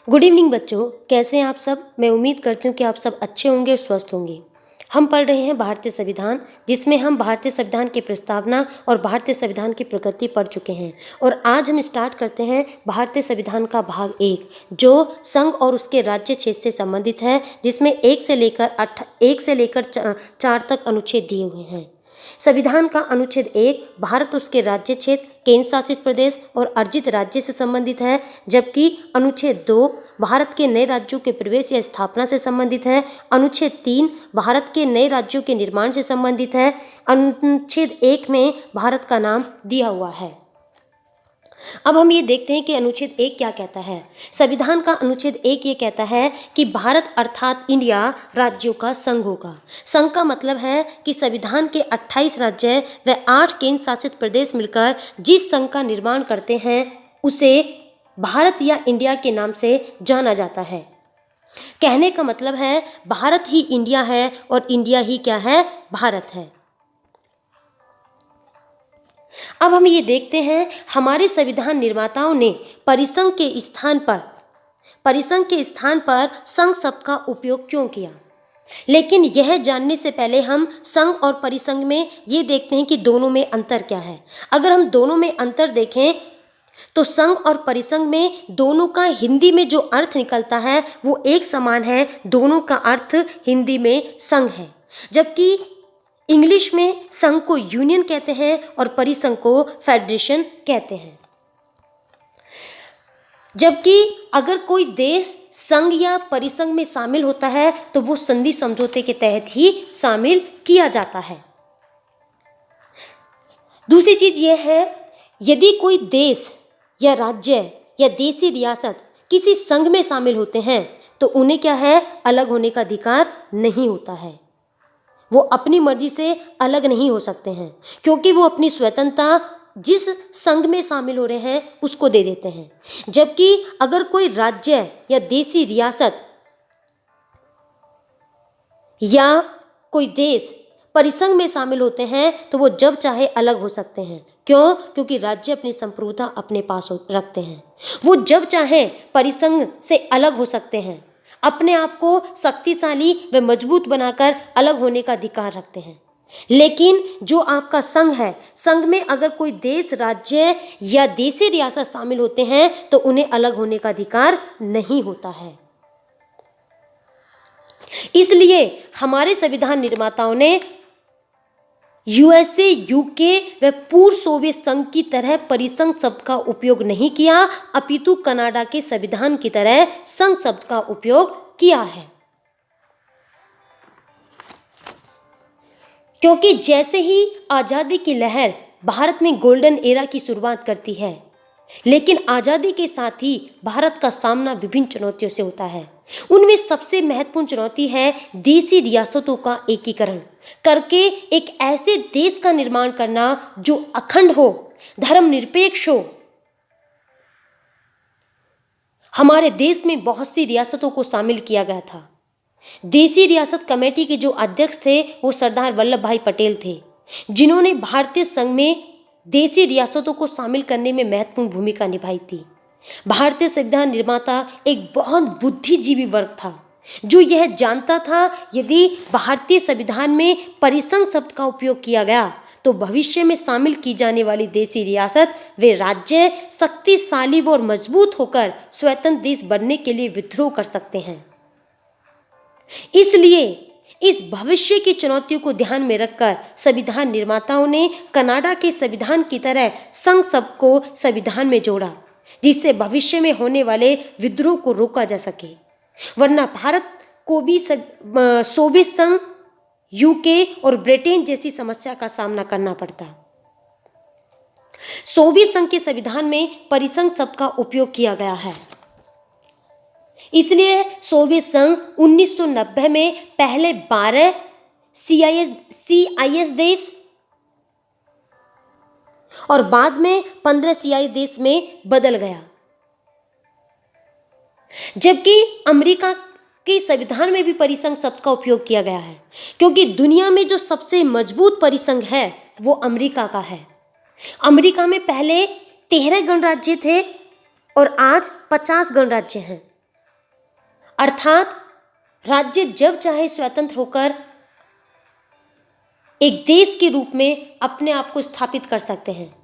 Good evening बच्चों, कैसे हैं आप सब। मैं उम्मीद करती हूँ कि आप सब अच्छे होंगे और स्वस्थ होंगे। हम पढ़ रहे हैं भारतीय संविधान, जिसमें हम भारतीय संविधान की प्रस्तावना और भारतीय संविधान की प्रगति पढ़ चुके हैं। और आज हम स्टार्ट करते हैं भारतीय संविधान का भाग 1, जो संघ और उसके राज्य क्षेत्र से संबंधित है, जिसमें 1 से लेकर 4 तक अनुच्छेद दिए हुए हैं। संविधान का अनुच्छेद 1 भारत, उसके राज्य क्षेत्र, केंद्र शासित प्रदेश और अर्जित राज्य से संबंधित है, जबकि अनुच्छेद 2 भारत के नए राज्यों के प्रवेश या स्थापना से संबंधित है। अनुच्छेद 3 भारत के नए राज्यों के निर्माण से संबंधित है। अनुच्छेद 1 में भारत का नाम दिया हुआ है। अब हम ये देखते हैं कि अनुच्छेद 1 क्या कहता है। संविधान का अनुच्छेद 1 ये कहता है कि भारत अर्थात इंडिया राज्यों का संघ होगा। संघ का मतलब है कि संविधान के 28 राज्य व 8 केंद्र शासित प्रदेश मिलकर जिस संघ का निर्माण करते हैं उसे भारत या इंडिया के नाम से जाना जाता है। कहने का मतलब है भारत ही इंडिया है और इंडिया ही क्या है, भारत है। अब हम ये देखते हैं हमारे संविधान निर्माताओं ने परिसंघ के स्थान पर संघ शब्द का उपयोग क्यों किया। लेकिन यह जानने से पहले हम संघ और परिसंघ में ये देखते हैं कि दोनों में अंतर क्या है। अगर हम दोनों में अंतर देखें तो संघ और परिसंघ में दोनों का हिंदी में जो अर्थ निकलता है वो एक समान है। दोनों का अर्थ हिंदी में संघ है, जबकि इंग्लिश में संघ को यूनियन कहते हैं और परिसंघ को फेडरेशन कहते हैं। जबकि अगर कोई देश संघ या परिसंघ में शामिल होता है तो वो संधि समझौते के तहत ही शामिल किया जाता है। दूसरी चीज यह है, यदि कोई देश या राज्य या देशी रियासत किसी संघ में शामिल होते हैं तो उन्हें क्या है, अलग होने का अधिकार नहीं होता है। वो अपनी मर्जी से अलग नहीं हो सकते हैं, क्योंकि वो अपनी स्वतंत्रता जिस संघ में शामिल हो रहे हैं उसको दे देते हैं। जबकि अगर कोई राज्य या देशी रियासत या कोई देश परिसंघ में शामिल होते हैं तो वो जब चाहे अलग हो सकते हैं। क्यों? क्योंकि राज्य अपनी संप्रभुता अपने पास रखते हैं। वो जब चाहे परिसंघ से अलग हो सकते हैं, अपने आप को शक्तिशाली व मजबूत बनाकर अलग होने का अधिकार रखते हैं। लेकिन जो आपका संघ है, संघ में अगर कोई देश, राज्य या देशी रियासत शामिल होते हैं तो उन्हें अलग होने का अधिकार नहीं होता है। इसलिए हमारे संविधान निर्माताओं ने यूएसए, यूके व पूर्व सोवियत संघ की तरह परिसंघ शब्द का उपयोग नहीं किया, अपितु कनाडा के संविधान की तरह संघ शब्द का उपयोग किया है। क्योंकि जैसे ही आजादी की लहर भारत में गोल्डन एरा की शुरुआत करती है, लेकिन आजादी के साथ ही भारत का सामना विभिन्न चुनौतियों से होता है। उनमें सबसे महत्वपूर्ण चुनौती है देशी रियासतों का एकीकरण करके एक ऐसे देश का निर्माण करना जो अखंड हो, धर्मनिरपेक्ष हो। हमारे देश में बहुत सी रियासतों को शामिल किया गया था। देशी रियासत कमेटी के जो अध्यक्ष थे वो सरदार वल्लभ भाई पटेल थे, जिन्होंने भारतीय संघ में देशी रियासतों को शामिल करने में महत्वपूर्ण भूमिका निभाई थी। भारतीय संविधान निर्माता एक बहुत बुद्धिजीवी वर्ग था, जो यह जानता था यदि भारतीय संविधान में परिसंघ शब्द का उपयोग किया गया तो भविष्य में शामिल की जाने वाली देशी रियासत वे राज्य शक्तिशाली और मजबूत होकर स्वतंत्र देश बनने के लिए विद्रोह कर सकते हैं। इसलिए इस भविष्य की चुनौतियों को ध्यान में रखकर संविधान निर्माताओं ने कनाडा के संविधान की तरह संघ शब्द को संविधान में जोड़ा, जिससे भविष्य में होने वाले विद्रोह को रोका जा सके। वरना भारत को भी सोवियत संघ, यूके और ब्रिटेन जैसी समस्या का सामना करना पड़ता। सोवियत संघ के संविधान में परिसंघ शब्द का उपयोग किया गया है, इसलिए सोवियत संघ 1990 में पहले 12 CIS देश और बाद में 15 CIS देश में बदल गया। जबकि अमेरिका के संविधान में भी परिसंघ शब्द का उपयोग किया गया है, क्योंकि दुनिया में जो सबसे मजबूत परिसंघ है वो अमेरिका का है। अमेरिका में पहले 13 गणराज्य थे और आज 50 गणराज्य हैं। अर्थात राज्य जब चाहे स्वतंत्र होकर एक देश के रूप में अपने आप को स्थापित कर सकते हैं,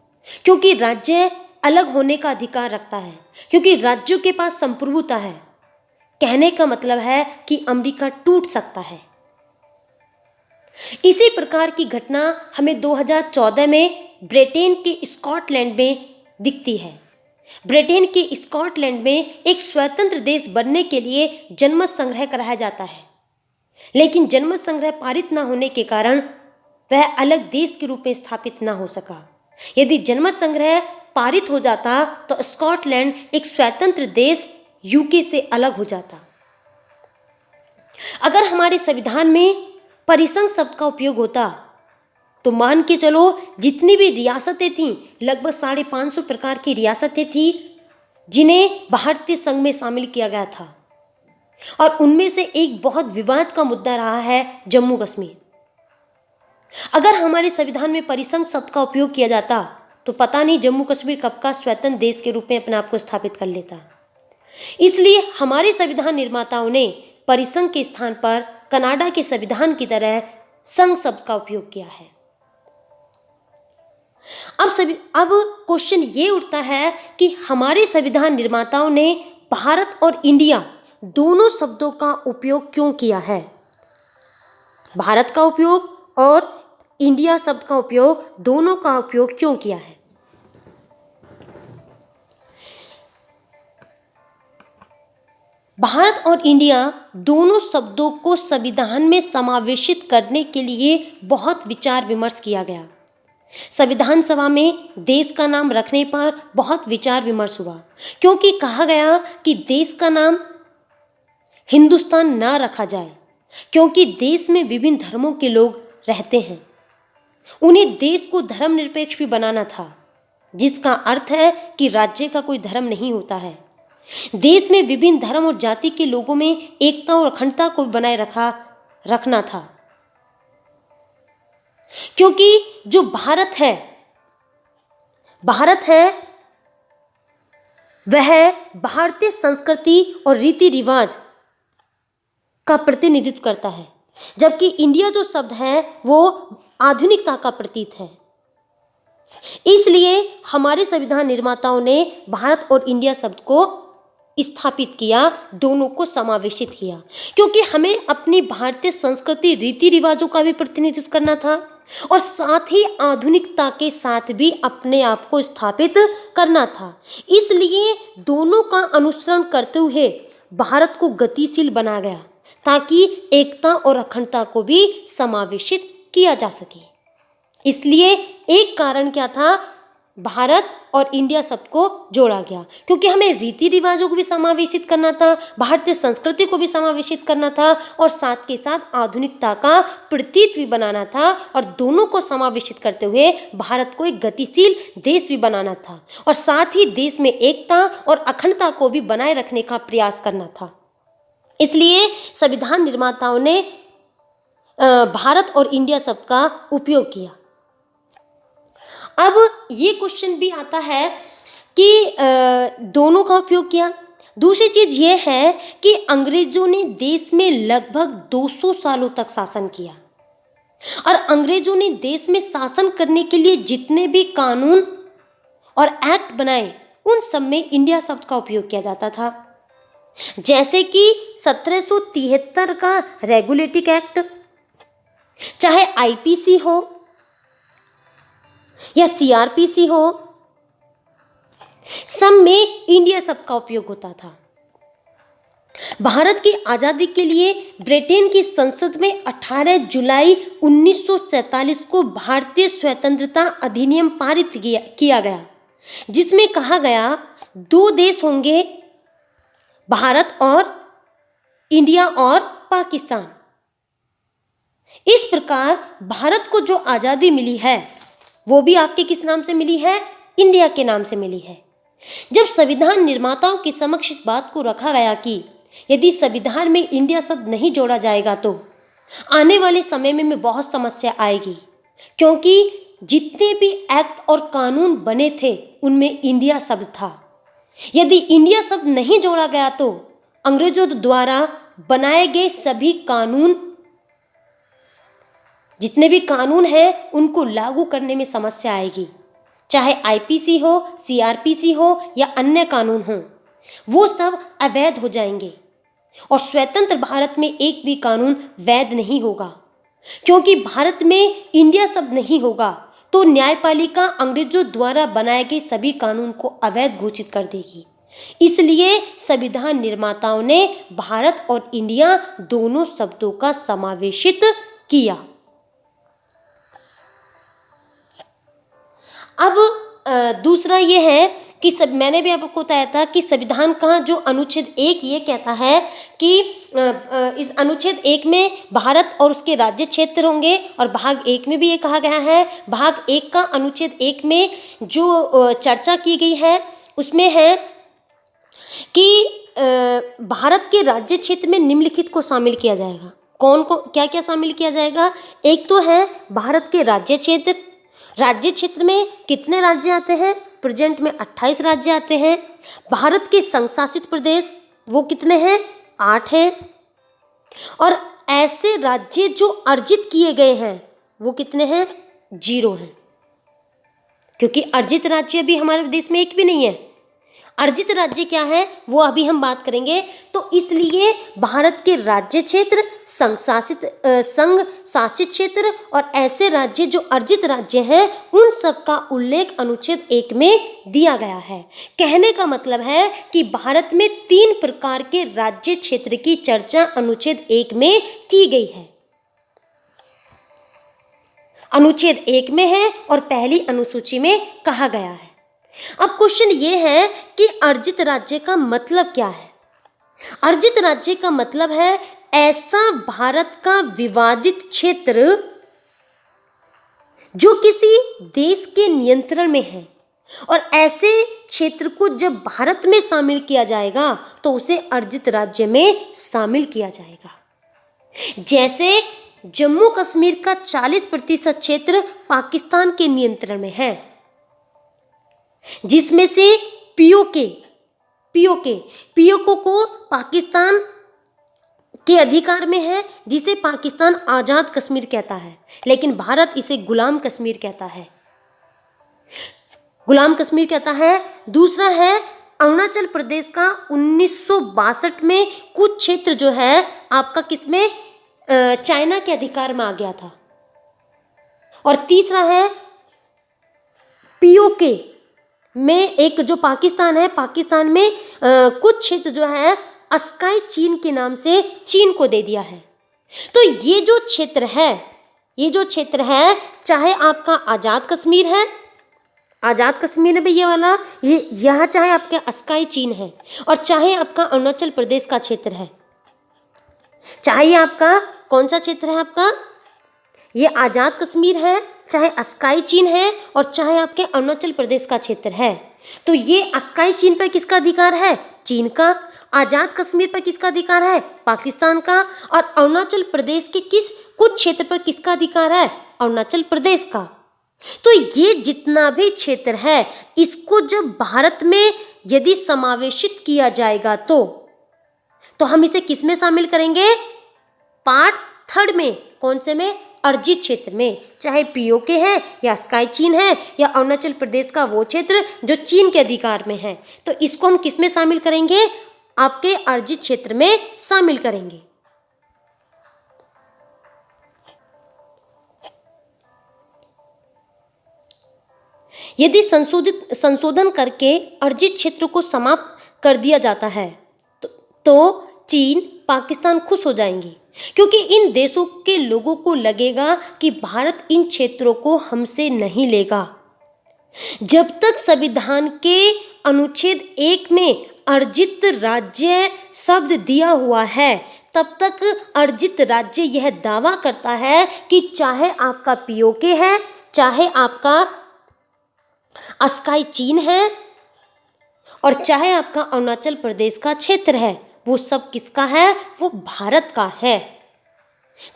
क्योंकि राज्य अलग होने का अधिकार रखता है, क्योंकि राज्यों के पास संप्रभुता है। कहने का मतलब है कि अमेरिका टूट सकता है। इसी प्रकार की घटना हमें 2014 में ब्रिटेन के स्कॉटलैंड में दिखती है। ब्रिटेन के स्कॉटलैंड में एक स्वतंत्र देश बनने के लिए जनमत संग्रह कराया जाता है, लेकिन जनमत संग्रह पारित न होने के कारण वह अलग देश के रूप में स्थापित न हो सका। यदि जनमत संग्रह पारित हो जाता तो स्कॉटलैंड एक स्वतंत्र देश यूके से अलग हो जाता। अगर हमारे संविधान में परिसंघ शब्द का उपयोग होता तो मान के चलो जितनी भी रियासतें थीं, लगभग 550 प्रकार की रियासतें थीं जिन्हें भारतीय संघ में शामिल किया गया था, और उनमें से एक बहुत विवाद का मुद्दा रहा है जम्मू कश्मीर। अगर हमारे संविधान में परिसंघ शब्द का उपयोग किया जाता तो पता नहीं जम्मू कश्मीर कब का स्वतंत्र देश के रूप में अपने आप को स्थापित कर लेता। इसलिए हमारे संविधान निर्माताओं ने परिसंघ के स्थान पर कनाडा के संविधान की तरह संघ शब्द का उपयोग किया है। अब क्वेश्चन ये उठता है कि हमारे संविधान निर्माताओं ने भारत और इंडिया दोनों शब्दों का उपयोग क्यों किया है? भारत का उपयोग और इंडिया शब्द का उपयोग, दोनों का उपयोग क्यों किया है? भारत और इंडिया दोनों शब्दों को संविधान में समावेशित करने के लिए बहुत विचार विमर्श किया गया। संविधान सभा में देश का नाम रखने पर बहुत विचार विमर्श हुआ, क्योंकि कहा गया कि देश का नाम हिंदुस्तान ना रखा जाए, क्योंकि देश में विभिन्न धर्मों के लोग रहते हैं। उन्हें देश को धर्मनिरपेक्ष भी बनाना था, जिसका अर्थ है कि राज्य का कोई धर्म नहीं होता है। देश में विभिन्न धर्म और जाति के लोगों में एकता और अखंडता को बनाए रखना था, क्योंकि जो भारत है वह भारतीय संस्कृति और रीति रिवाज का प्रतिनिधित्व करता है, जबकि इंडिया जो शब्द है वो आधुनिकता का प्रतीक है। इसलिए हमारे संविधान निर्माताओं ने भारत और इंडिया शब्द को स्थापित किया, दोनों को समावेशित किया, क्योंकि हमें अपनी भारतीय संस्कृति रीति रिवाजों का भी प्रतिनिधित्व करना था और साथ ही आधुनिकता के साथ भी अपने आप को स्थापित करना था। इसलिए दोनों का अनुसरण करते हुए भारत को गतिशील बनाया गया, ताकि एकता और अखंडता को भी समावेशित किया जा सके। इसलिए एक कारण क्या था, भारत और इंडिया शब्द को जोड़ा गया, क्योंकि हमें रीति रिवाजों को भी समावेशित करना था, भारतीय संस्कृति को भी समावेशित करना था और साथ के साथ आधुनिकता का प्रतीक भी बनाना था, और दोनों को समावेशित करते हुए भारत को एक गतिशील देश भी बनाना था, और साथ ही देश में एकता और अखंडता को भी बनाए रखने का प्रयास करना था। इसलिए संविधान निर्माताओं ने भारत और इंडिया शब्द का उपयोग किया। अब ये क्वेश्चन भी आता है कि दोनों का उपयोग किया। दूसरी चीज़ ये है कि अंग्रेजों ने देश में लगभग 200 सालों तक शासन किया, और अंग्रेजों ने देश में शासन करने के लिए जितने भी कानून और एक्ट बनाए उन सब में इंडिया शब्द का उपयोग किया जाता था। जैसे कि 1773 का रेगुलेटिंग एक्ट, चाहे आईपीसी हो या सीआरपीसी हो, सब में इंडिया शब्द का उपयोग होता था। भारत की आजादी के लिए ब्रिटेन की संसद में 18 जुलाई 1947 को भारतीय स्वतंत्रता अधिनियम पारित किया गया, जिसमें कहा गया 2 देश होंगे, भारत और इंडिया और पाकिस्तान। इस प्रकार भारत को जो आजादी मिली है वो भी आपके किस नाम से मिली है? इंडिया के नाम से मिली है। जब संविधान निर्माताओं के समक्ष इस बात को रखा गया कि यदि संविधान में इंडिया शब्द नहीं जोड़ा जाएगा तो आने वाले समय में बहुत समस्या आएगी, क्योंकि जितने भी एक्ट और कानून बने थे उनमें इंडिया शब्द था। यदि इंडिया शब्द नहीं जोड़ा गया तो अंग्रेजों द्वारा बनाए गए सभी कानून, जितने भी कानून हैं उनको लागू करने में समस्या आएगी। चाहे आईपीसी हो, सीआरपीसी हो या अन्य कानून हो, वो सब अवैध हो जाएंगे और स्वतंत्र भारत में एक भी कानून वैध नहीं होगा, क्योंकि भारत में इंडिया शब्द नहीं होगा तो न्यायपालिका अंग्रेजों द्वारा बनाए गए सभी कानून को अवैध घोषित कर देगी। इसलिए संविधान निर्माताओं ने भारत और इंडिया दोनों शब्दों का समावेशित किया। अब दूसरा ये है कि मैंने भी आपको बताया था कि संविधान का जो अनुच्छेद 1 ये कहता है कि इस अनुच्छेद 1 में भारत और उसके राज्य क्षेत्र होंगे, और भाग 1 में भी ये कहा गया है। भाग 1 का अनुच्छेद 1 में जो चर्चा की गई है उसमें है कि भारत के राज्य क्षेत्र में निम्नलिखित को शामिल किया जाएगा। कौन को क्या क्या शामिल किया जाएगा? एक तो है भारत के राज्य क्षेत्र। राज्य क्षेत्र में कितने राज्य आते हैं? प्रेजेंट में 28 राज्य आते हैं। भारत के संघ शासित प्रदेश वो कितने हैं? 8 हैं। और ऐसे राज्य जो अर्जित किए गए हैं वो कितने हैं? 0 हैं, क्योंकि अर्जित राज्य अभी हमारे देश में एक भी नहीं है। अर्जित राज्य क्या है वो अभी हम बात करेंगे। तो इसलिए भारत के राज्य क्षेत्र, संघ शासित क्षेत्र और ऐसे राज्य जो अर्जित राज्य हैं उन सब का उल्लेख अनुच्छेद 1 में दिया गया है। कहने का मतलब है कि भारत में 3 प्रकार के राज्य क्षेत्र की चर्चा अनुच्छेद 1 में की गई है। अनुच्छेद 1 में है और पहली अनुसूची में कहा गया है। अब क्वेश्चन ये है कि अर्जित राज्य का मतलब क्या है? अर्जित राज्य का मतलब है ऐसा भारत का विवादित क्षेत्र जो किसी देश के नियंत्रण में है, और ऐसे क्षेत्र को जब भारत में शामिल किया जाएगा तो उसे अर्जित राज्य में शामिल किया जाएगा। जैसे जम्मू कश्मीर का 40% क्षेत्र पाकिस्तान के नियंत्रण में है, जिसमें से पीओके को पाकिस्तान के अधिकार में है, जिसे पाकिस्तान आजाद कश्मीर कहता है, लेकिन भारत इसे गुलाम कश्मीर कहता है। दूसरा है अरुणाचल प्रदेश का 1962 में कुछ क्षेत्र जो है आपका किसमें, चाइना के अधिकार में आ गया था। और तीसरा है पीओके में एक जो पाकिस्तान है, पाकिस्तान में कुछ क्षेत्र जो है अस्काई चीन के नाम से चीन को दे दिया है। तो ये जो क्षेत्र है चाहे आपका आज़ाद कश्मीर है, आज़ाद कश्मीर में ये वाला यह चाहे आपके अस्काई चीन है, और चाहे आपका अरुणाचल प्रदेश का क्षेत्र है, चाहे ये आपका कौन सा क्षेत्र है, आपका ये आज़ाद कश्मीर है, चाहे अस्काई चीन है, और चाहे आपके अरुणाचल प्रदेश का क्षेत्र है। तो ये अस्काई चीन पर किसका अधिकार है? चीन का। आज़ाद कश्मीर पर किसका अधिकार है? पाकिस्तान का। और अरुणाचल प्रदेश के कुछ क्षेत्र पर किसका अधिकार है? अरुणाचल प्रदेश का। तो ये जितना भी क्षेत्र है इसको जब भारत में यदि समावेशित किया जाएगा तो हम इसे किस में शामिल करेंगे? पार्ट 3 में। कौन से में? अर्जित क्षेत्र में। चाहे पीओके है या स्काई चीन है या अरुणाचल प्रदेश का वो क्षेत्र जो चीन के अधिकार में है, तो इसको हम किस में शामिल करेंगे? आपके अर्जित क्षेत्र में शामिल करेंगे। यदि संशोधन करके अर्जित क्षेत्र को समाप्त कर दिया जाता है तो चीन, पाकिस्तान खुश हो जाएंगे, क्योंकि इन देशों के लोगों को लगेगा कि भारत इन क्षेत्रों को हमसे नहीं लेगा। जब तक संविधान के अनुच्छेद 1 में अर्जित राज्य शब्द दिया हुआ है तब तक अर्जित राज्य यह दावा करता है कि चाहे आपका पीओके है, चाहे आपका अस्काई चीन है, और चाहे आपका अरुणाचल प्रदेश का क्षेत्र है, वो सब किसका है? वो भारत का है।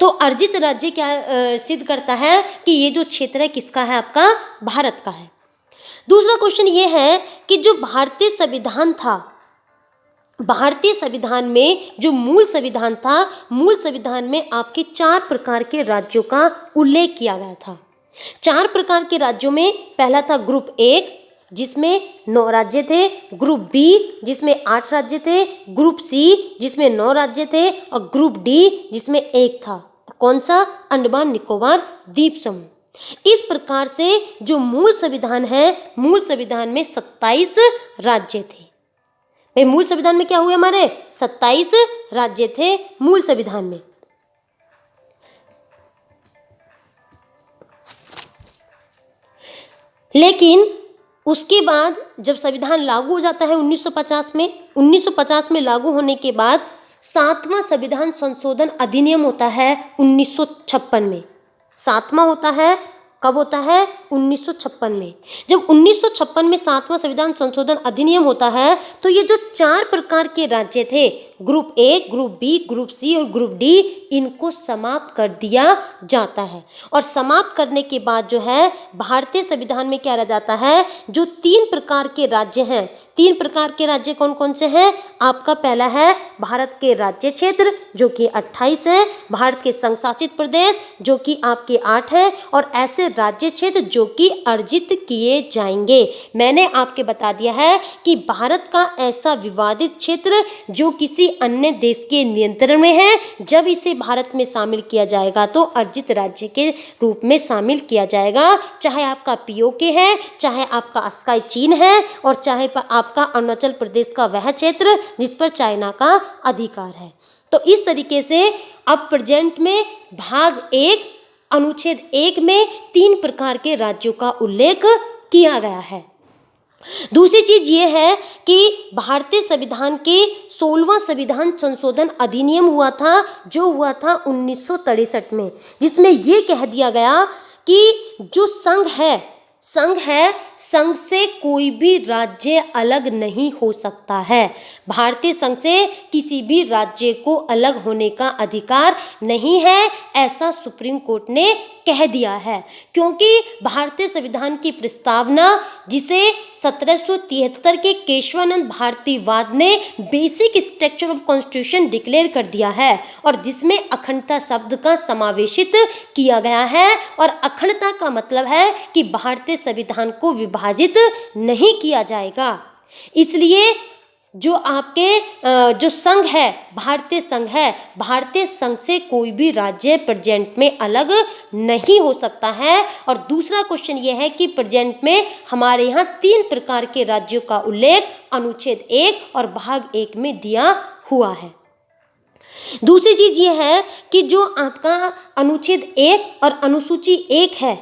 तो अर्जित राज्य क्या सिद्ध करता है कि ये जो क्षेत्र है किसका है? आपका भारत का है। दूसरा क्वेश्चन ये है कि जो भारतीय संविधान था भारतीय संविधान में जो मूल संविधान था, मूल संविधान में आपके 4 प्रकार के राज्यों का उल्लेख किया गया था। 4 प्रकार के राज्यों में पहला था ग्रुप 1 जिसमें 9 राज्य थे, ग्रुप बी जिसमें 8 राज्य थे, ग्रुप सी जिसमें 9 राज्य थे और ग्रुप डी जिसमें 1 था। कौन सा? अंडमान निकोबार द्वीप समूह। इस प्रकार से जो मूल संविधान है, मूल संविधान में 27 राज्य थे। भाई मूल संविधान में क्या हुए? हमारे 27 राज्य थे मूल संविधान में। लेकिन उसके बाद जब संविधान लागू हो जाता है 1950 में लागू होने के बाद 7वां संविधान संशोधन अधिनियम होता है 1956 में। 7वां होता है, कब होता है? 1956 में। जब 1956 में 7वां संविधान संशोधन अधिनियम होता है तो ये जो 4 प्रकार के राज्य थे, group A, group B, group C और ग्रुप डी, इनको समाप्त कर दिया जाता है। और समाप्त करने के बाद जो है भारतीय संविधान में क्या रह जाता है? जो 3 प्रकार के राज्य हैं, 3 प्रकार के राज्य कौन कौन से हैं? आपका पहला है भारत के राज्य क्षेत्र जो कि 28 है, भारत के संघ शासित प्रदेश जो कि आपके 8 है और ऐसे राज्य क्षेत्र जो कि अर्जित किए जाएंगे। मैंने आपके बता दिया है कि भारत का ऐसा विवादित क्षेत्र जो किसी अन्य देश के नियंत्रण में है, जब इसे भारत में शामिल किया जाएगा तो अर्जित राज्य के रूप में शामिल किया जाएगा। चाहे आपका पीओके है, चाहे आपका अस्काई चीन है और चाहे आपका अरुणाचल प्रदेश का वह क्षेत्र जिस पर चाइना का अधिकार है। तो इस तरीके से अब प्रेजेंट में भाग 1 अनुच्छेद 1 में 3 प्रकार के राज्यों का उल्लेख किया गया है। दूसरी चीज ये है कि भारतीय संविधान के 16वां संविधान संशोधन अधिनियम हुआ था, जो हुआ था 1963 में, जिसमें ये कह दिया गया कि जो संघ है, संघ से कोई भी राज्य अलग नहीं हो सकता है। भारतीय संघ से किसी भी राज्य को अलग होने का अधिकार नहीं है, ऐसा सुप्रीम कोर्ट ने कह दिया है। क्योंकि भारतीय संविधान की प्रस्तावना जिसे 1773 के केशवानंद भारतीवाद ने basic structure of constitution declare कर दिया है और जिसमें अखंडता शब्द का समावेशित किया गया है। और अखंडता का मतलब है कि भारतीय संविधान को विभाजित नहीं किया जाएगा। इसलिए जो आपके जो संघ है, भारतीय संघ से कोई भी राज्य प्रेजेंट में अलग नहीं हो सकता है। और दूसरा क्वेश्चन ये है कि प्रेजेंट में हमारे यहाँ 3 प्रकार के राज्यों का उल्लेख अनुच्छेद 1 और भाग 1 में दिया हुआ है। दूसरी चीज ये है कि जो आपका अनुच्छेद 1 और अनुसूची 1 है,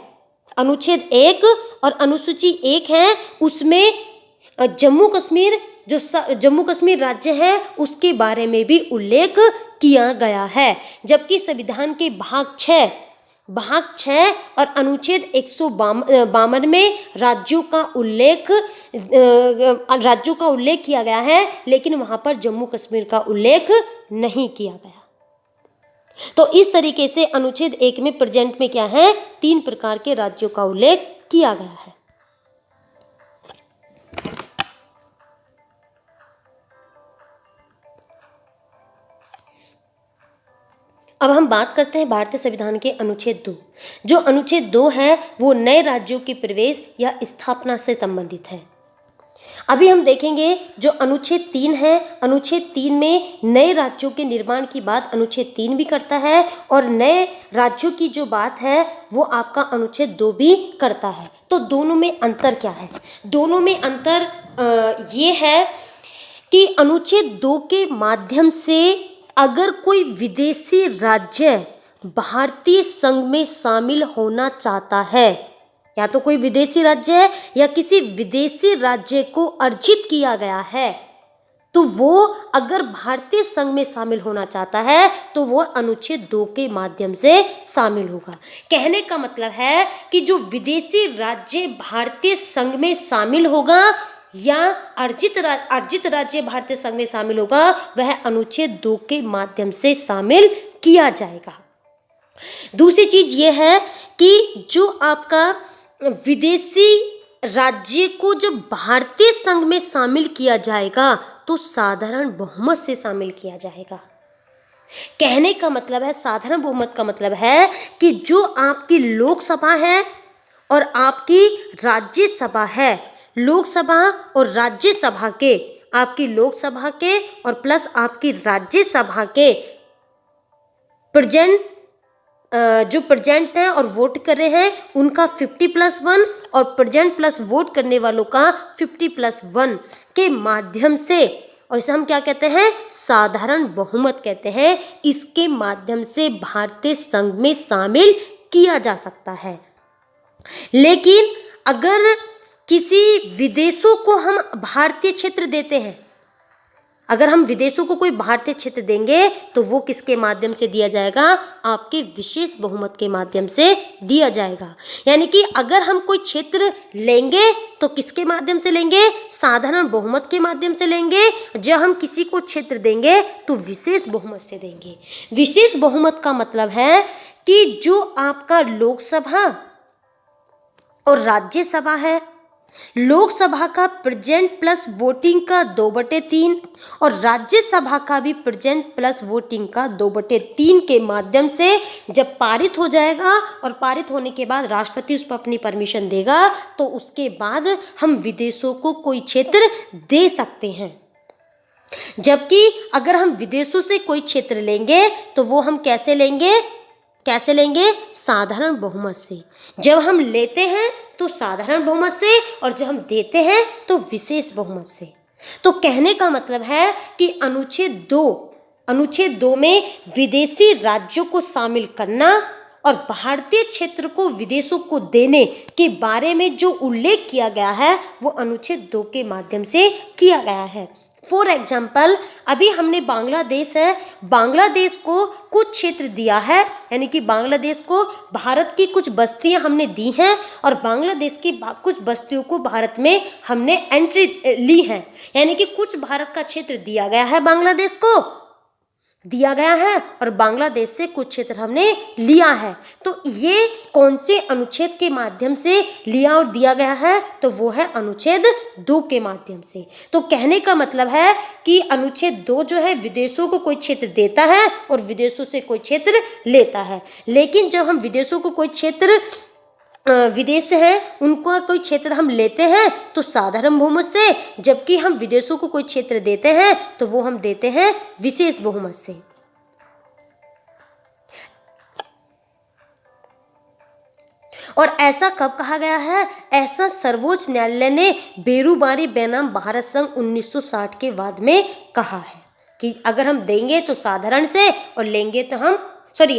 अनुच्छेद 1 और अनुसूची 1 है, उसमें जम्मू कश्मीर राज्य है उसके बारे में भी उल्लेख किया गया है। जबकि संविधान के भाग 6 और अनुच्छेद 152 में राज्यों का उल्लेख किया गया है, लेकिन वहां पर जम्मू कश्मीर का उल्लेख नहीं किया गया। तो इस तरीके से अनुच्छेद 1 में प्रेजेंट में क्या है? 3 प्रकार के राज्यों का उल्लेख किया गया है। अब हम बात करते हैं भारतीय संविधान के अनुच्छेद 2। जो अनुच्छेद 2 है वो नए राज्यों के प्रवेश या स्थापना से संबंधित है। अभी हम देखेंगे जो अनुच्छेद 3 है, अनुच्छेद 3 में नए राज्यों के निर्माण की बात अनुच्छेद 3 भी करता है और नए राज्यों की जो बात है वो आपका अनुच्छेद 2 भी करता है। तो दोनों में अंतर क्या है? दोनों में अंतर ये है कि अनुच्छेद 2 के माध्यम से अगर कोई विदेशी राज्य भारतीय संघ में शामिल होना चाहता है, या तो कोई विदेशी राज्य है या किसी विदेशी राज्य को अर्जित किया गया है, तो वो अगर भारतीय संघ में शामिल होना चाहता है तो वो अनुच्छेद 2 के माध्यम से शामिल होगा। कहने का मतलब है कि जो विदेशी राज्य भारतीय संघ में शामिल होगा या अर्जित राज्य भारतीय संघ में शामिल होगा, वह अनुच्छेद 2 के माध्यम से शामिल किया जाएगा। दूसरी चीज ये है कि जो आपका विदेशी राज्य को जो भारतीय संघ में शामिल किया जाएगा तो साधारण बहुमत से शामिल किया जाएगा। कहने का मतलब है, साधारण बहुमत का मतलब है कि जो आपकी लोकसभा है और आपकी राज्यसभा है, लोकसभा और राज्यसभा के, आपकी लोकसभा के और प्लस आपकी राज्यसभा के प्रेजेंट जो प्रेजेंट हैं और वोट कर रहे हैं उनका 50+1 और प्रेजेंट प्लस वोट करने वालों का 50+1 के माध्यम से, और इसे हम क्या कहते हैं, साधारण बहुमत कहते हैं, इसके माध्यम से भारतीय संघ में शामिल किया जा सकता है। लेकिन अगर किसी विदेशों को हम भारतीय क्षेत्र देते हैं, अगर हम विदेशों को कोई भारतीय क्षेत्र देंगे तो वो किसके माध्यम से दिया जाएगा, आपके विशेष बहुमत के माध्यम से दिया जाएगा। यानी कि अगर हम कोई क्षेत्र लेंगे तो किसके माध्यम से लेंगे, साधारण बहुमत के माध्यम से लेंगे। जब हम किसी को क्षेत्र देंगे तो विशेष बहुमत से देंगे। विशेष बहुमत का मतलब है कि जो आपका लोकसभा और राज्यसभा है, लोकसभा का प्रेजेंट प्लस वोटिंग का 2/3 और राज्यसभा का भी प्रेजेंट प्लस वोटिंग का 2/3 के माध्यम से जब पारित हो जाएगा और पारित होने के बाद राष्ट्रपति उस पर अपनी परमिशन देगा तो उसके बाद हम विदेशों को कोई क्षेत्र दे सकते हैं। जबकि अगर हम विदेशों से कोई क्षेत्र लेंगे तो वो हम कैसे लेंगे, साधारण बहुमत से। जब हम लेते हैं तो साधारण बहुमत से और जब हम देते हैं तो विशेष बहुमत से। तो कहने का मतलब है कि अनुच्छेद 2 में विदेशी राज्यों को शामिल करना और भारतीय क्षेत्र को विदेशों को देने के बारे में जो उल्लेख किया गया है वो अनुच्छेद 2 के माध्यम से किया गया है। फॉर एग्जाम्पल, अभी हमने बांग्लादेश को कुछ क्षेत्र दिया है, यानी कि बांग्लादेश को भारत की कुछ बस्तियां हमने दी हैं और बांग्लादेश की कुछ बस्तियों को भारत में हमने एंट्री ली है, यानी कि कुछ भारत का क्षेत्र दिया गया है, बांग्लादेश को दिया गया है और बांग्लादेश से कुछ क्षेत्र हमने लिया है। तो ये कौन से अनुच्छेद के माध्यम से लिया और दिया गया है, तो वो है अनुच्छेद 2 के माध्यम से। तो कहने का मतलब है कि अनुच्छेद 2 जो है विदेशों को कोई क्षेत्र देता है और विदेशों से कोई क्षेत्र लेता है। लेकिन जब हम विदेशों को कोई क्षेत्र, विदेश है उनको कोई क्षेत्र हम लेते हैं तो साधारण बहुमत से, जबकि हम विदेशों को कोई क्षेत्र देते हैं तो वो हम देते हैं विशेष बहुमत से। और ऐसा कब कहा गया है, ऐसा सर्वोच्च न्यायालय ने बेरूबारी बनाम भारत संघ 1960 के बाद में कहा है कि अगर हम देंगे तो साधारण से और लेंगे तो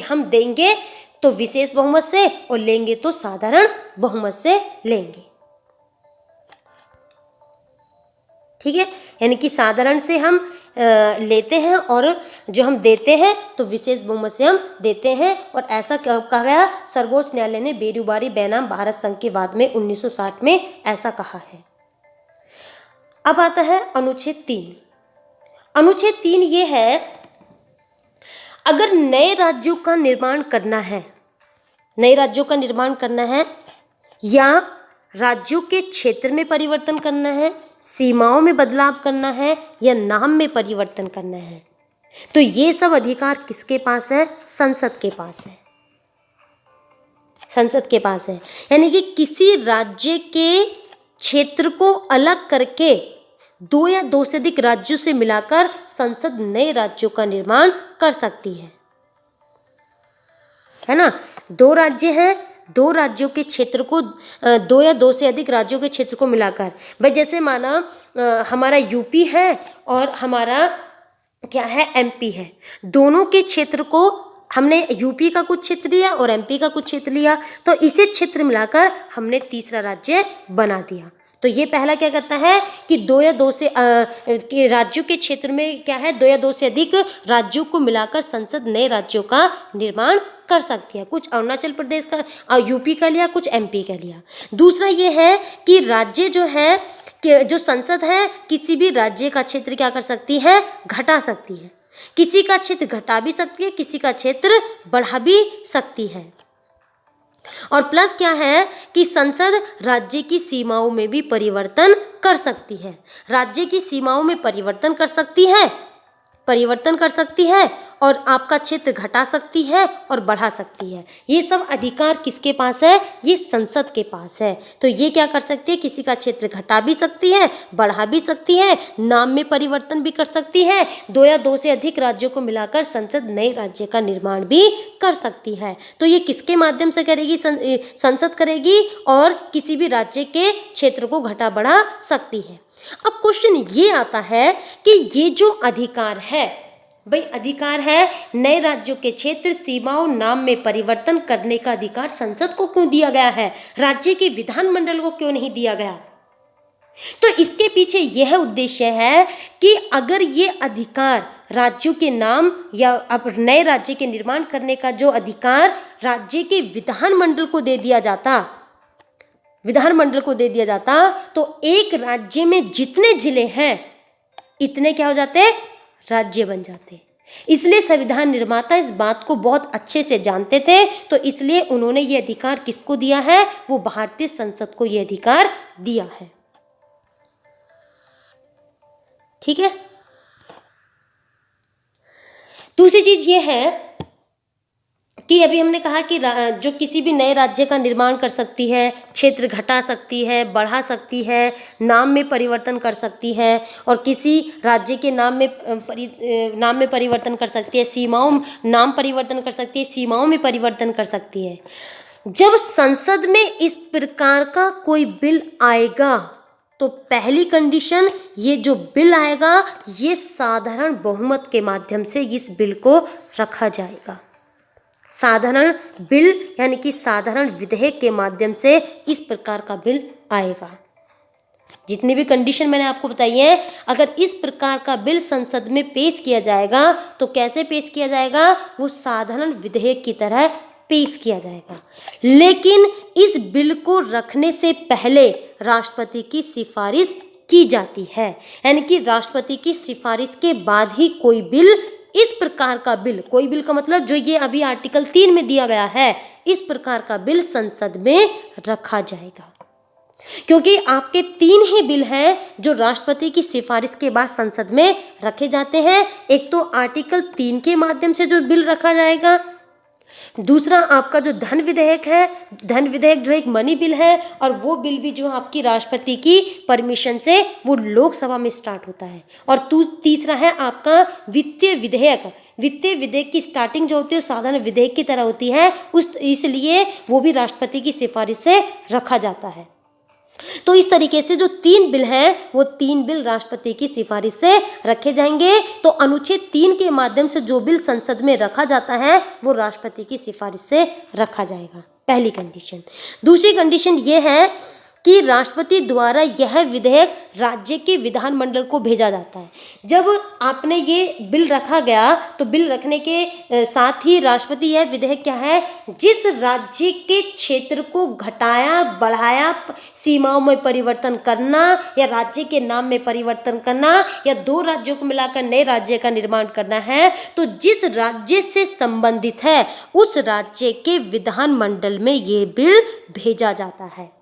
हम देंगे तो विशेष बहुमत से और लेंगे तो साधारण बहुमत से लेंगे। ठीक है, यानी कि साधारण से हम लेते हैं और जो हम देते हैं तो विशेष बहुमत से हम देते हैं। और ऐसा कहा गया, सर्वोच्च न्यायालय ने बेरूबारी बनाम भारत संघ के बाद में 1960 में ऐसा कहा है। अब आता है अनुच्छेद 3। अनुच्छेद 3 ये है, अगर नए राज्यों का निर्माण करना है या राज्यों के क्षेत्र में परिवर्तन करना है, सीमाओं में बदलाव करना है या नाम में परिवर्तन करना है, तो ये सब अधिकार किसके पास है, संसद के पास है। यानी कि किसी राज्य के क्षेत्र को अलग करके 2 या 2 से अधिक राज्यों से मिलाकर संसद नए राज्यों का निर्माण कर सकती है ना। 2 राज्य हैं, 2 राज्यों के क्षेत्र को 2 या 2 से अधिक राज्यों के क्षेत्र को मिलाकर, भाई जैसे माना हमारा यूपी है और हमारा क्या है, एमपी है। दोनों के क्षेत्र को हमने यूपी का कुछ क्षेत्र लिया और एमपी का कुछ क्षेत्र लिया, तो इसे क्षेत्र मिलाकर हमने तीसरा राज्य बना दिया। तो ये पहला क्या करता है कि 2 या 2 से के राज्यों के क्षेत्र में क्या है, 2 या 2 से अधिक राज्यों को मिलाकर संसद नए राज्यों का निर्माण कर सकती है। कुछ अरुणाचल प्रदेश का, यूपी का लिया, कुछ एमपी का लिया। दूसरा ये है कि राज्य जो है कि जो संसद है किसी भी राज्य का क्षेत्र क्या कर सकती है, घटा सकती है। किसी का क्षेत्र घटा भी सकती है, किसी का क्षेत्र बढ़ा भी सकती है। और प्लस क्या है कि संसद राज्य की सीमाओं में भी परिवर्तन कर सकती है, राज्य की सीमाओं में परिवर्तन कर सकती है और आपका क्षेत्र घटा सकती है और बढ़ा सकती है। ये सब अधिकार किसके पास है? ये संसद के पास है। तो ये क्या कर सकती है? किसी का क्षेत्र घटा भी सकती है, बढ़ा भी सकती है, नाम में परिवर्तन भी कर सकती है। 2 या 2 से अधिक राज्यों को मिलाकर संसद नए राज्य का निर्माण भी कर सकती है। तो ये किसके माध्यम से करेगी? संसद करेगी और किसी भी राज्य के क्षेत्र को घटा बढ़ा सकती है। अब क्वेश्चन ये आता है कि ये जो अधिकार है, भाई अधिकार है नए राज्यों के क्षेत्र, सीमाओं, नाम में परिवर्तन करने का अधिकार संसद को क्यों दिया गया है? राज्य के विधानमंडल को क्यों नहीं दिया गया? तो इसके पीछे यह उद्देश्य है कि अगर ये अधिकार राज्यों के नाम या अब नए राज्य के निर्माण करने का जो अधिकार राज्य के विधानमंडल को दे दिया जाता, तो एक राज्य में जितने जिले हैं इतने क्या हो जाते? राज्य बन जाते। इसलिए संविधान निर्माता इस बात को बहुत अच्छे से जानते थे, तो इसलिए उन्होंने ये अधिकार किसको दिया है? वो भारतीय संसद को ये अधिकार दिया है। ठीक है। दूसरी चीज ये है कि अभी हमने कहा कि जो किसी भी नए राज्य का निर्माण कर सकती है, क्षेत्र घटा सकती है, बढ़ा सकती है, नाम में परिवर्तन कर सकती है और किसी राज्य के नाम में परिवर्तन कर सकती है, नाम परिवर्तन कर सकती है, सीमाओं में परिवर्तन कर सकती है। जब संसद में इस प्रकार का कोई बिल आएगा तो पहली कंडीशन, ये जो बिल आएगा ये साधारण बहुमत के माध्यम से इस बिल को रखा जाएगा। साधारण बिल यानी कि साधारण विधेयक के माध्यम से इस प्रकार का बिल आएगा। जितनी भी कंडीशन मैंने आपको बताई है, अगर इस प्रकार का बिल संसद में पेश किया जाएगा तो कैसे पेश किया जाएगा? वो साधारण विधेयक की तरह पेश किया जाएगा। लेकिन इस बिल को रखने से पहले राष्ट्रपति की सिफारिश की जाती है, यानी कि राष्ट्रपति की सिफारिश के बाद ही कोई बिल, इस प्रकार का बिल, कोई बिल का मतलब जो ये अभी आर्टिकल 3 में दिया गया है, इस प्रकार का बिल संसद में रखा जाएगा। क्योंकि आपके 3 ही बिल हैं जो राष्ट्रपति की सिफारिश के बाद संसद में रखे जाते हैं। एक तो आर्टिकल 3 के माध्यम से जो बिल रखा जाएगा, दूसरा आपका जो धन विधेयक है, धन विधेयक जो एक मनी बिल है, और वो बिल भी जो आपकी राष्ट्रपति की परमिशन से वो लोकसभा में स्टार्ट होता है। और तीसरा है आपका वित्तीय विधेयक। वित्तीय विधेयक की स्टार्टिंग जो होती है वो साधारण विधेयक की तरह होती है, इसलिए वो भी राष्ट्रपति की सिफारिश से रखा जाता है। तो इस तरीके से जो 3 बिल हैं वो 3 बिल राष्ट्रपति की सिफारिश से रखे जाएंगे। तो अनुच्छेद 3 के माध्यम से जो बिल संसद में रखा जाता है वो राष्ट्रपति की सिफारिश से रखा जाएगा, पहली कंडीशन। दूसरी कंडीशन ये है कि राष्ट्रपति द्वारा यह विधेयक राज्य के विधानमंडल को भेजा जाता है। जब आपने ये बिल रखा गया तो बिल रखने के साथ ही राष्ट्रपति यह विधेयक क्या है, जिस राज्य के क्षेत्र को घटाया बढ़ाया, सीमाओं में परिवर्तन करना या राज्य के नाम में परिवर्तन करना या 2 राज्यों को मिलाकर नए राज्य का निर्माण करना है, तो जिस राज्य से संबंधित है उस राज्य के विधानमंडल में ये बिल भेजा जाता है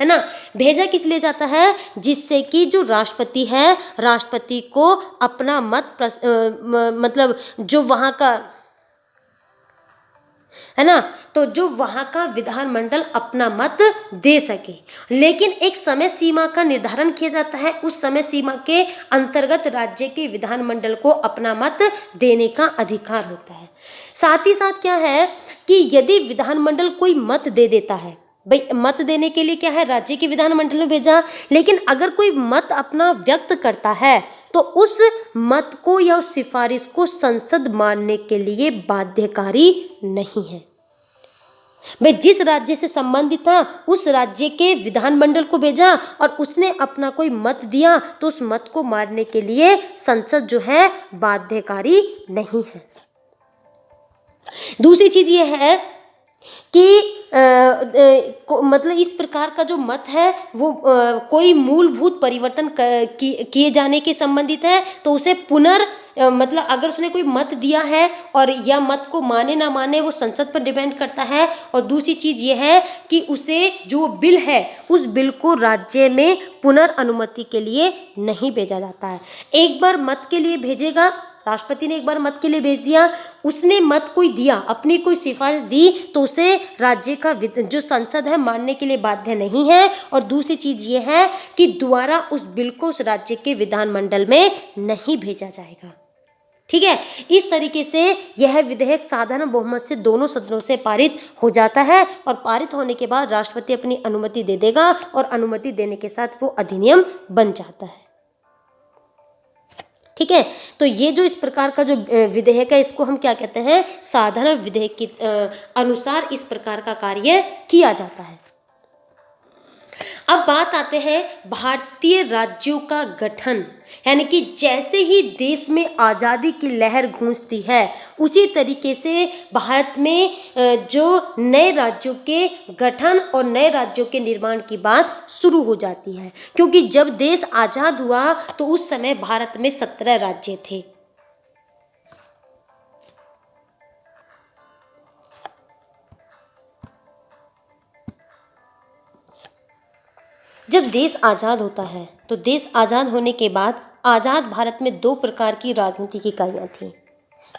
ना। भेजा किस लिए जाता है? जिससे कि जो राष्ट्रपति है, राष्ट्रपति को अपना मत मतलब जो वहाँ का है ना, तो जो वहाँ का विधानमंडल अपना मत दे सके। लेकिन एक समय सीमा का निर्धारण किया जाता है, उस समय सीमा के अंतर्गत राज्य के विधानमंडल को अपना मत देने का अधिकार होता है। साथ ही साथ क्या है कि यदि विधानमंडल कोई मत दे देता है, भाई मत देने के लिए क्या है, राज्य के विधानमंडल में भेजा, लेकिन अगर कोई मत अपना व्यक्त करता है तो उस मत को या उस सिफारिश को संसद मानने के लिए बाध्यकारी नहीं है। भाई जिस राज्य से संबंधित था उस राज्य के विधानमंडल को भेजा और उसने अपना कोई मत दिया तो उस मत को मानने के लिए संसद जो है बाध्यकारी नहीं है। दूसरी चीज ये है कि मतलब इस प्रकार का जो मत है वो कोई मूलभूत परिवर्तन किए जाने के संबंधित है, तो उसे मतलब अगर उसने कोई मत दिया है और यह मत को माने ना माने वो संसद पर डिपेंड करता है। और दूसरी चीज ये है कि उसे जो बिल है उस बिल को राज्य में पुनर्अनुमति के लिए नहीं भेजा जाता है। एक बार मत के लिए भेजेगा, राष्ट्रपति ने एक बार मत के लिए भेज दिया, उसने मत कोई दिया, अपनी कोई सिफारिश दी, तो उसे राज्य का जो संसद है मानने के लिए बाध्य नहीं है। और दूसरी चीज ये है कि दोबारा उस बिल को उस राज्य के विधानमंडल में नहीं भेजा जाएगा। ठीक है, इस तरीके से यह विधेयक साधारण बहुमत से दोनों सदनों से पारित हो जाता है और पारित होने के बाद राष्ट्रपति अपनी अनुमति दे देगा और अनुमति देने के साथ वो अधिनियम बन जाता है। ठीक है, तो ये जो इस प्रकार का जो विधेयक है इसको हम क्या कहते हैं, साधारण विधेयक के अनुसार इस प्रकार का कार्य किया जाता है। अब बात आते हैं भारतीय राज्यों का गठन, यानी कि जैसे ही देश में आज़ादी की लहर गूंजती है उसी तरीके से भारत में जो नए राज्यों के गठन और नए राज्यों के निर्माण की बात शुरू हो जाती है। क्योंकि जब देश आज़ाद हुआ तो उस समय भारत में 17 राज्य थे। जब देश आज़ाद होता है तो देश आज़ाद होने के बाद आज़ाद भारत में 2 प्रकार की राजनीतिक इकाइयाँ थीं।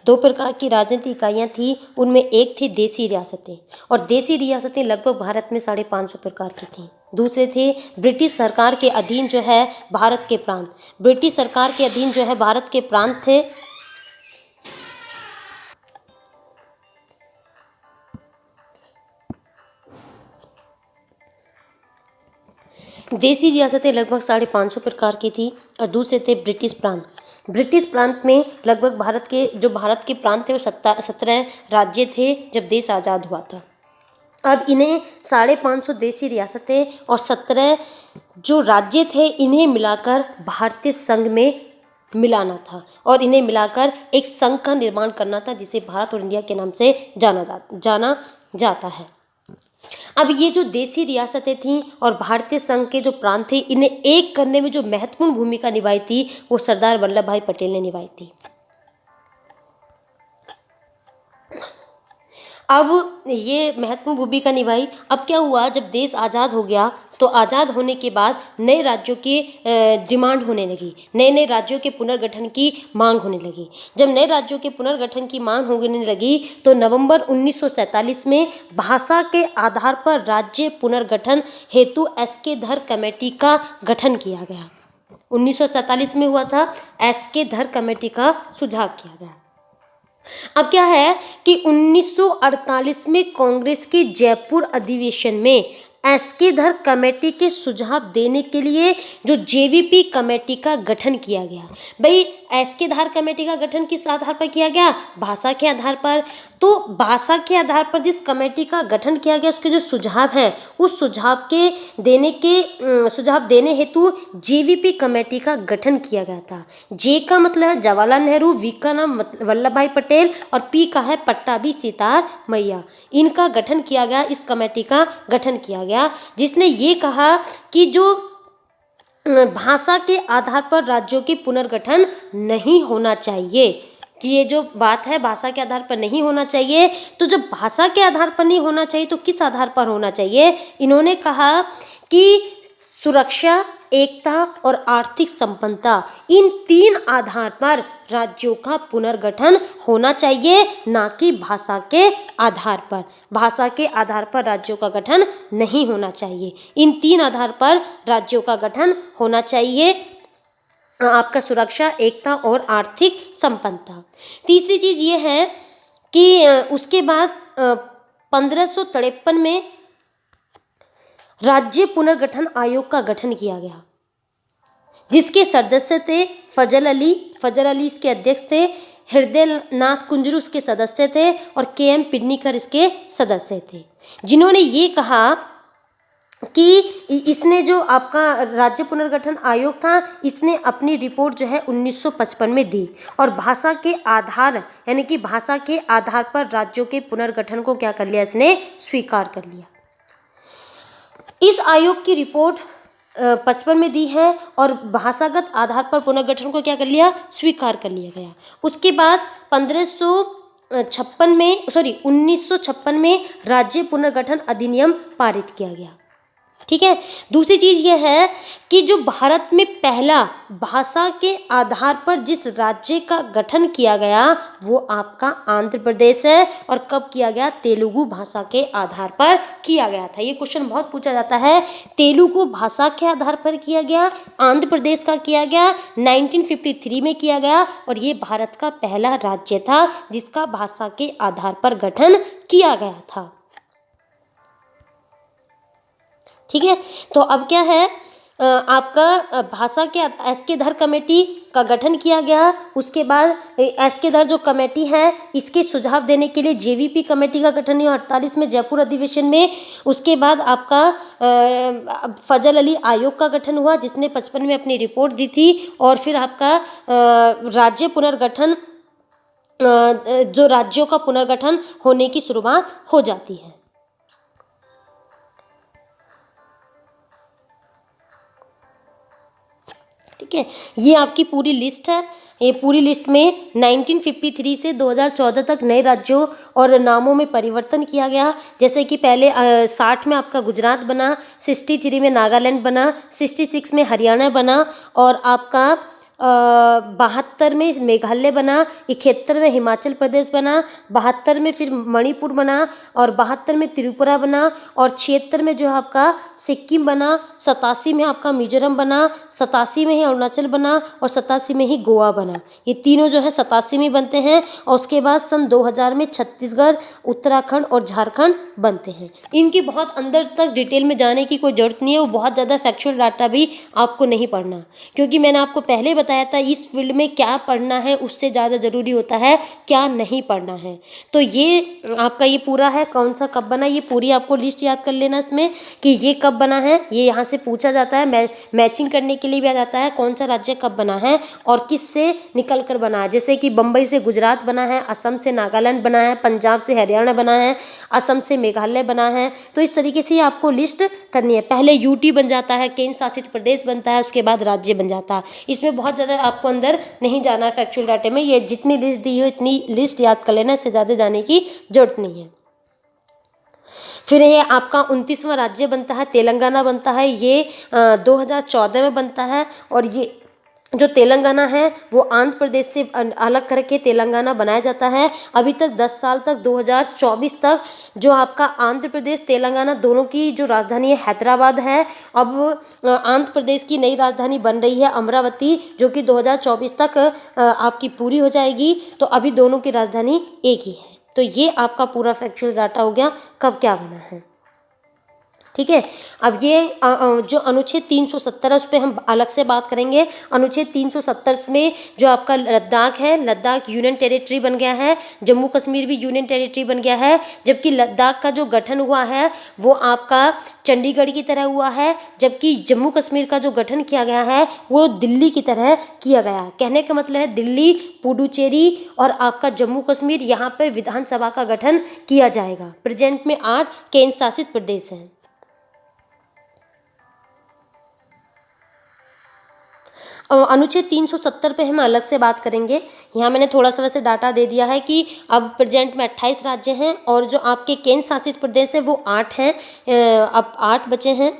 2 प्रकार की राजनीतिक इकाइयाँ थीं, उनमें एक थी देसी रियासतें, और देसी रियासतें लगभग भारत में 550 प्रकार की थीं। दूसरे थे ब्रिटिश सरकार के अधीन जो है भारत के प्रांत। ब्रिटिश सरकार के अधीन जो है भारत के प्रांत थे। देसी रियासतें लगभग 550 प्रकार की थी और दूसरे थे ब्रिटिश प्रांत। ब्रिटिश प्रांत में लगभग भारत के प्रांत थे वो 17 राज्य थे जब देश आज़ाद हुआ था। अब इन्हें 550 देसी रियासतें और 17 जो राज्य थे इन्हें मिलाकर भारतीय संघ में मिलाना था और इन्हें मिलाकर एक संघ का निर्माण करना था जिसे भारत और इंडिया के नाम से जाना जाता है। अब ये जो देसी रियासतें थीं और भारतीय संघ के जो प्रांत थे इन्हें एक करने में जो महत्वपूर्ण भूमिका निभाई थी वो सरदार वल्लभ भाई पटेल ने निभाई थी। अब ये महत्वपूर्ण भूमिका निभाई। अब क्या हुआ, जब देश आज़ाद हो गया तो आज़ाद होने के बाद नए राज्यों की डिमांड होने लगी, नए नए राज्यों के पुनर्गठन की मांग होने लगी। जब नए राज्यों के पुनर्गठन की मांग होने लगी तो नवंबर 1947 में भाषा के आधार पर राज्य पुनर्गठन हेतु एस.के. धर कमेटी का गठन किया गया। 1947 में हुआ था, एस.के. धर कमेटी का सुझाव किया गया। अब क्या है कि 1948 में कांग्रेस के जयपुर अधिवेशन में एस.के. धर कमेटी के सुझाव देने के लिए जो जेवीपी कमेटी का गठन किया गया। भाई एस.के. धर कमेटी का गठन किस आधार पर किया गया, भाषा के आधार पर। तो भाषा के आधार पर जिस कमेटी का गठन किया गया उसके जो सुझाव हैं उस सुझाव देने हेतु जेवीपी कमेटी का गठन किया गया था। जे का मतलब है जवाहरलाल नेहरू, वी का नाम वल्लभ भाई पटेल और पी का है पट्टाभी सितार मैया। इनका गठन किया गया, इस कमेटी का गठन किया गया जिसने ये कहा कि जो भाषा के आधार पर राज्यों के पुनर्गठन नहीं होना चाहिए, कि ये जो बात है भाषा के आधार पर नहीं होना चाहिए। तो जब भाषा के आधार पर नहीं होना चाहिए तो किस आधार पर होना चाहिए, इन्होंने कहा कि सुरक्षा, एकता और आर्थिक संपन्नता, इन 3 आधार पर राज्यों का पुनर्गठन होना चाहिए, ना कि भाषा के आधार पर। भाषा के आधार पर राज्यों का गठन नहीं होना चाहिए, इन 3 आधार पर राज्यों का गठन होना चाहिए, आपका सुरक्षा, एकता और आर्थिक संपन्नता। तीसरी चीज ये है कि उसके बाद 1553 में राज्य पुनर्गठन आयोग का गठन किया गया जिसके सदस्य थे फजल अली इसके अध्यक्ष थे, हृदय नाथ कुंजरू इसके सदस्य थे और के.एम. पिडनीकर इसके सदस्य थे, जिन्होंने ये कहा कि इसने जो आपका राज्य पुनर्गठन आयोग था, इसने अपनी रिपोर्ट जो है 1955 में दी और भाषा के आधार यानी कि भाषा के आधार पर राज्यों के पुनर्गठन को क्या कर लिया, इसने स्वीकार कर लिया। इस आयोग की रिपोर्ट 55 में दी है और भाषागत आधार पर पुनर्गठन को क्या कर लिया, स्वीकार कर लिया गया। उसके बाद 1956 में राज्य पुनर्गठन अधिनियम पारित किया गया। ठीक है। दूसरी चीज़ यह है कि जो भारत में पहला भाषा के आधार पर जिस राज्य का गठन किया गया वो आपका आंध्र प्रदेश है। और कब किया गया, तेलुगु भाषा के आधार पर किया गया था। ये क्वेश्चन बहुत पूछा जाता है। तेलुगु भाषा के आधार पर किया गया, आंध्र प्रदेश का किया गया, 1953 में किया गया और ये भारत का पहला राज्य था जिसका भाषा के आधार पर गठन किया गया था। ठीक है। तो अब क्या है, आपका भाषा के एस.के. धर कमेटी का गठन किया गया। उसके बाद एस.के. धर जो कमेटी है इसके सुझाव देने के लिए जेवीपी कमेटी का गठन हुआ 48 में जयपुर अधिवेशन में। उसके बाद आपका फजल अली आयोग का गठन हुआ जिसने 55 में अपनी रिपोर्ट दी थी। और फिर आपका राज्य पुनर्गठन, जो राज्यों का पुनर्गठन होने की शुरुआत हो जाती है। ठीक है। ये आपकी पूरी लिस्ट है। ये पूरी लिस्ट में 1953 से 2014 तक नए राज्यों और नामों में परिवर्तन किया गया। जैसे कि पहले 60 में आपका गुजरात बना, 63 में नागालैंड बना, 66 में हरियाणा बना और आपका 72 में मेघालय बना, 71 में हिमाचल प्रदेश बना, 72 में फिर मणिपुर बना और 72 में त्रिपुरा बना और 76 में जो आपका सिक्किम बना, 87 में आपका मिजोरम बना, 87 में ही अरुणाचल बना और 87 में ही गोवा बना। ये तीनों जो है 87 में बनते हैं और उसके बाद सन 2000 में छत्तीसगढ़, उत्तराखंड और झारखंड बनते हैं। इनकी बहुत अंदर तक डिटेल में जाने की कोई ज़रूरत नहीं है। वो बहुत ज़्यादा फैक्चुअल डाटा भी आपको नहीं पढ़ना, क्योंकि मैंने आपको पहले बताया था इस फील्ड में क्या पढ़ना है उससे ज़्यादा ज़रूरी होता है क्या नहीं पढ़ना है। तो ये आपका ये पूरा है कौन सा कब बना, ये पूरी आपको लिस्ट याद कर लेना इसमें कि ये कब बना है। ये यहाँ से पूछा जाता है, मैचिंग करने के लिए भी आ जाता है कौन सा राज्य कब बना है और किससे निकल कर बना है। जैसे कि बम्बई से गुजरात बना है, असम से नागालैंड बना है, पंजाब से हरियाणा बना है, असम से मेघालय बना है। तो इस तरीके से आपको लिस्ट करनी है। पहले यूटी बन जाता है, केंद्र शासित प्रदेश बनता है, उसके बाद राज्य बन जाता है। इसमें बहुत ज़्यादा आपको अंदर नहीं जाना है फैक्चुअल डाटे में। ये जितनी लिस्ट दी हो इतनी लिस्ट याद कर लेना, इससे ज़्यादा जाने की जरूरत नहीं है। फिर ये आपका 29वां राज्य बनता है, तेलंगाना बनता है। ये 2014 में बनता है और ये जो तेलंगाना है वो आंध्र प्रदेश से अलग करके तेलंगाना बनाया जाता है। अभी तक 10 साल तक 2024 तक जो आपका आंध्र प्रदेश तेलंगाना दोनों की जो राजधानी है हैदराबाद है। अब आंध्र प्रदेश की नई राजधानी बन रही है अमरावती, जो कि 2024 तक आपकी पूरी हो जाएगी। तो अभी दोनों की राजधानी एक ही है। तो ये आपका पूरा फैक्चुअल डाटा हो गया कब क्या बना है। ठीक है। अब ये जो अनुच्छेद 370 है उस पर हम अलग से बात करेंगे। अनुच्छेद 370 में जो आपका लद्दाख है, लद्दाख यूनियन टेरिटरी बन गया है। जम्मू कश्मीर भी यूनियन टेरिटरी बन गया है। जबकि लद्दाख का जो गठन हुआ है वो आपका चंडीगढ़ की तरह हुआ है, जबकि जम्मू कश्मीर का जो गठन किया गया है वो दिल्ली की तरह किया गया है। कहने का मतलब है दिल्ली, पुडुचेरी और आपका जम्मू कश्मीर, यहाँ पर विधानसभा का गठन किया जाएगा। प्रेजेंट में 8 केंद्र शासित प्रदेश हैं। अनुच्छेद 370 पे हम अलग से बात करेंगे। यहाँ मैंने थोड़ा सा वैसे डाटा दे दिया है कि अब प्रेजेंट में 28 राज्य हैं और जो आपके केंद्र शासित प्रदेश है वो 8 हैं। अब 8 बचे हैं।